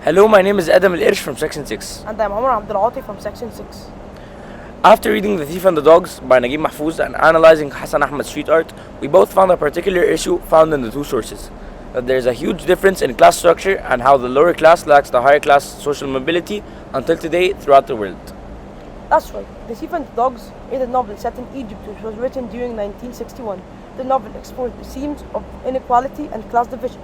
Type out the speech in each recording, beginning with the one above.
Hello, my name is Adam Kersh from Section 6. And I'm Omar Abdelaty from Section 6. After reading The Thief and the Dogs by Naguib Mahfouz and analyzing Hassan Ahmad's street art, we both found a particular issue found in the two sources. That there is a huge difference in class structure and how the lower class lacks the higher class social mobility until today throughout the world. That's right. The Thief and the Dogs is a novel set in Egypt which was written during 1961. The novel explores the themes of inequality and class division.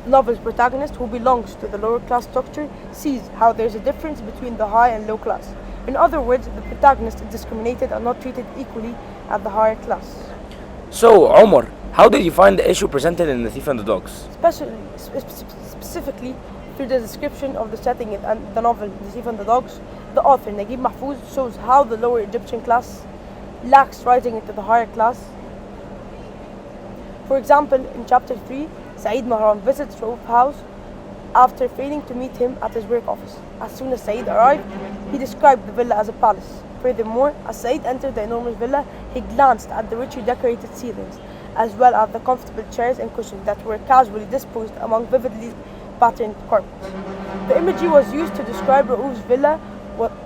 The novel's protagonist, who belongs to the lower class structure, sees how there is a difference between the high and low class. In other words, the protagonist is discriminated and not treated equally at the higher class. So, Omar, how did you find the issue presented in The Thief and the Dogs? Specifically, through the description of the setting in the novel The Thief and the Dogs, the author, Naguib Mahfouz, shows how the lower Egyptian class lacks rising into the higher class. For example, in chapter 3, Saeed Mahram visits Raouf's house after failing to meet him at his work office. As soon as Saeed arrived, he described the villa as a palace. Furthermore, as Saeed entered the enormous villa, he glanced at the richly decorated ceilings, as well as the comfortable chairs and cushions that were casually disposed among vividly patterned carpets. The imagery was used to describe Raouf's villa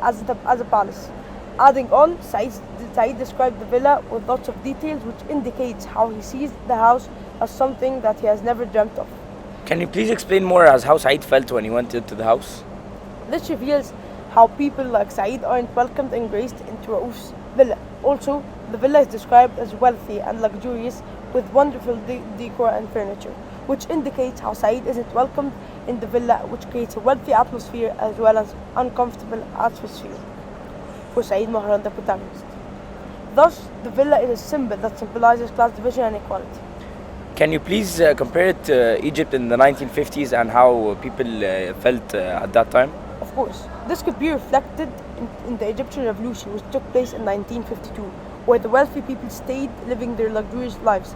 as a palace. Adding on, Saeed described the villa with lots of details, which indicates how he sees the house as something that he has never dreamt of. Can you please explain more as how Saeed felt when he went into the house? This reveals how people like Saeed aren't welcomed and graced into Raouf's villa. Also, the villa is described as wealthy and luxurious with wonderful decor and furniture, which indicates how Saeed isn't welcomed in the villa, which creates a wealthy atmosphere as well as uncomfortable atmosphere for Saeed Mahran, the protagonist. Thus, the villa is a symbol that symbolizes class division and equality. Can you please compare it to Egypt in the 1950s and how people felt at that time? Of course, this could be reflected in the Egyptian Revolution, which took place in 1952, where the wealthy people stayed living their luxurious lives,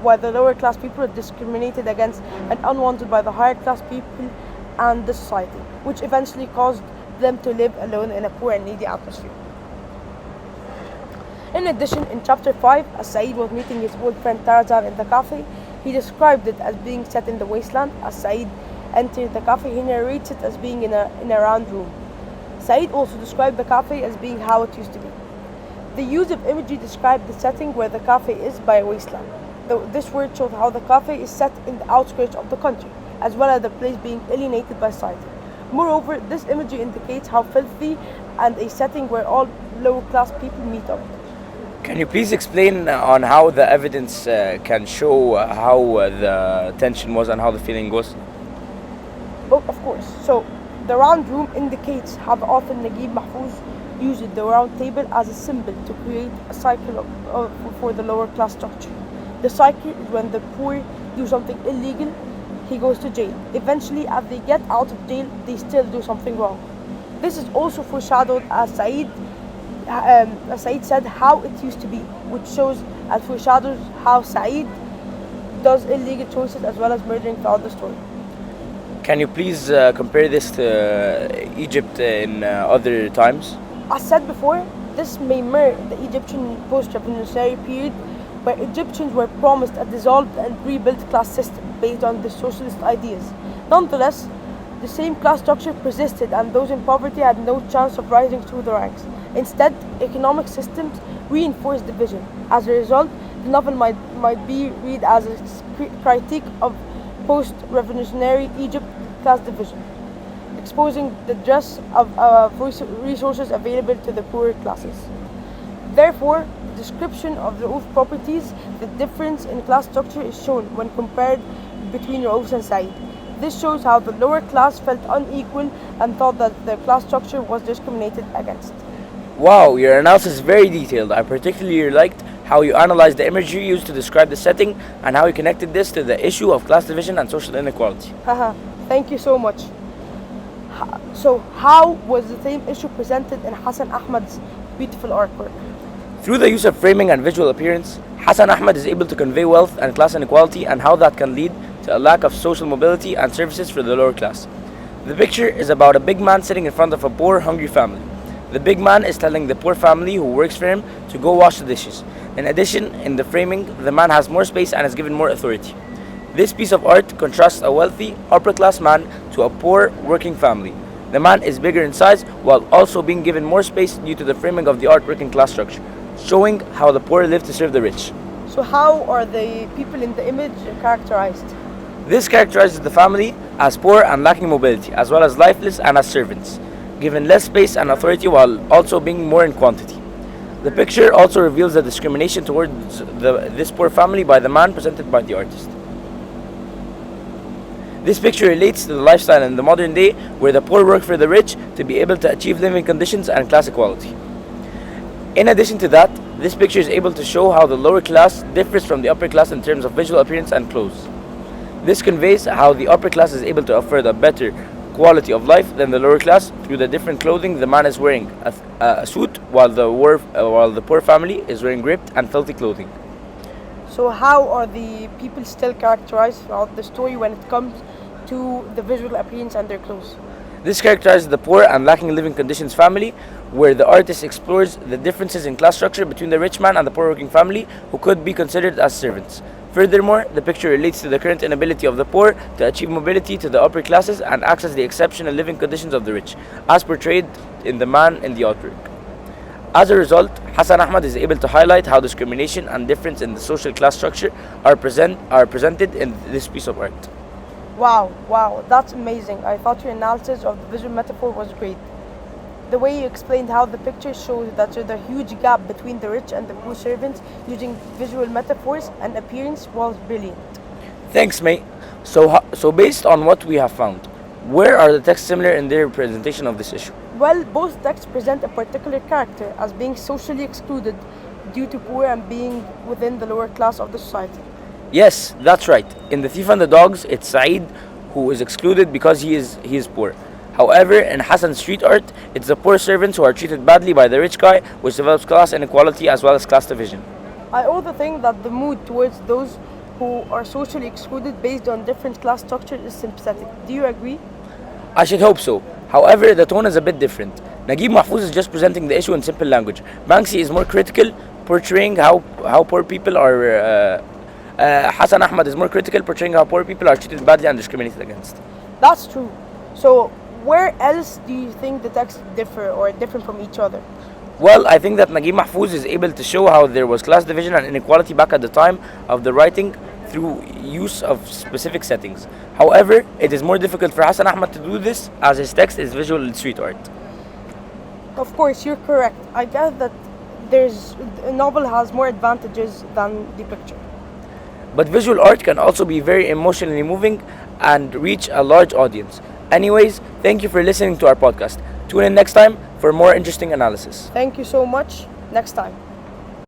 while the lower class people were discriminated against and unwanted by the higher class people and the society, which eventually caused them to live alone in a poor and needy atmosphere. In addition, in chapter 5, as Saeed was meeting his old friend Tarzan in the cafe, he described it as being set in the wasteland. As Saeed entered the cafe, he narrates it as being in a round room. Saeed also described the cafe as being how it used to be. The use of imagery described the setting where the cafe is by a wasteland. This word showed how the cafe is set in the outskirts of the country, as well as the place being alienated by society. Moreover, this imagery indicates how filthy and a setting where all lower class people meet up. Can you please explain on how the evidence can show how the tension was and how the feeling was? Oh, of course. So, the round room indicates how the author Naguib Mahfouz used the round table as a symbol to create a cycle for the lower class structure. The cycle is when the poor do something illegal, he goes to jail. Eventually, as they get out of jail, they still do something wrong. This is also foreshadowed as Saeed said how it used to be, which shows and foreshadows how Saeed does illegal choices as well as murdering throughout the story. Can you please compare this to Egypt in other times? As said before, this may mirror the Egyptian post-revolutionary period where Egyptians were promised a dissolved and rebuilt class system based on the socialist ideas. Nonetheless, the same class structure persisted and those in poverty had no chance of rising through the ranks. Instead, economic systems reinforced division. As a result, the novel might be read as a critique of post-revolutionary Egypt class division, exposing the dress of resources available to the poorer classes. Therefore, the description of the Raouf properties, the difference in class structure is shown when compared between Raouf and Saeed. This shows how the lower class felt unequal and thought that their class structure was discriminated against. Wow, your analysis is very detailed. I particularly liked how you analyzed the imagery used to describe the setting and how you connected this to the issue of class division and social inequality. Thank you so much. So, how was the same issue presented in Hassan Ahmad's beautiful artwork? Through the use of framing and visual appearance, Hassan Ahmad is able to convey wealth and class inequality and how that can lead to a lack of social mobility and services for the lower class. The picture is about a big man sitting in front of a poor, hungry family. The big man is telling the poor family who works for him to go wash the dishes. In addition, in the framing, the man has more space and is given more authority. This piece of art contrasts a wealthy, upper-class man to a poor, working family. The man is bigger in size while also being given more space due to the framing of the artwork in class structure, showing how the poor live to serve the rich. So how are the people in the image characterized? This characterizes the family as poor and lacking mobility, as well as lifeless and as servants, given less space and authority while also being more in quantity. The picture also reveals the discrimination towards this poor family by the man presented by the artist. This picture relates to the lifestyle in the modern day where the poor work for the rich to be able to achieve living conditions and class equality. In addition to that, this picture is able to show how the lower class differs from the upper class in terms of visual appearance and clothes. This conveys how the upper class is able to afford a better quality of life than the lower class through the different clothing. The man is wearing a suit while the poor family is wearing ripped and filthy clothing. So how are the people still characterized throughout the story when it comes to the visual appearance and their clothes? This characterizes the poor and lacking living conditions family, where the artist explores the differences in class structure between the rich man and the poor working family who could be considered as servants. Furthermore, the picture relates to the current inability of the poor to achieve mobility to the upper classes and access the exceptional living conditions of the rich, as portrayed in the man in the artwork. As a result, Hassan Ahmad is able to highlight how discrimination and difference in the social class structure are presented in this piece of art. Wow, that's amazing. I thought your analysis of the visual metaphor was great. The way you explained how the picture shows that there's a huge gap between the rich and the poor servants using visual metaphors and appearance was brilliant. Thanks, mate. So based on what we have found, where are the texts similar in their representation of this issue? Well, both texts present a particular character as being socially excluded due to poor and being within the lower class of the society. Yes, that's right. In The Thief and the Dogs, it's Saeed who is excluded because he is poor. However, in Hassan's street art, it's the poor servants who are treated badly by the rich guy, which develops class inequality as well as class division. I also think that the mood towards those who are socially excluded based on different class structures is sympathetic. Do you agree? I should hope so. However, the tone is a bit different. Naguib Mahfouz is just presenting the issue in simple language. Banksy is more critical, portraying how poor people are. Hassan Ahmad is more critical, portraying how poor people are treated badly and discriminated against. That's true. So, where else do you think the texts differ or different from each other? Well, I think that Naguib Mahfouz is able to show how there was class division and inequality back at the time of the writing through use of specific settings. However, it is more difficult for Hassan Ahmad to do this as his text is visual street art. Of course, you're correct. I guess that a novel has more advantages than the picture. But visual art can also be very emotionally moving and reach a large audience. Anyways, thank you for listening to our podcast. Tune in next time for more interesting analysis. Thank you so much. Next time.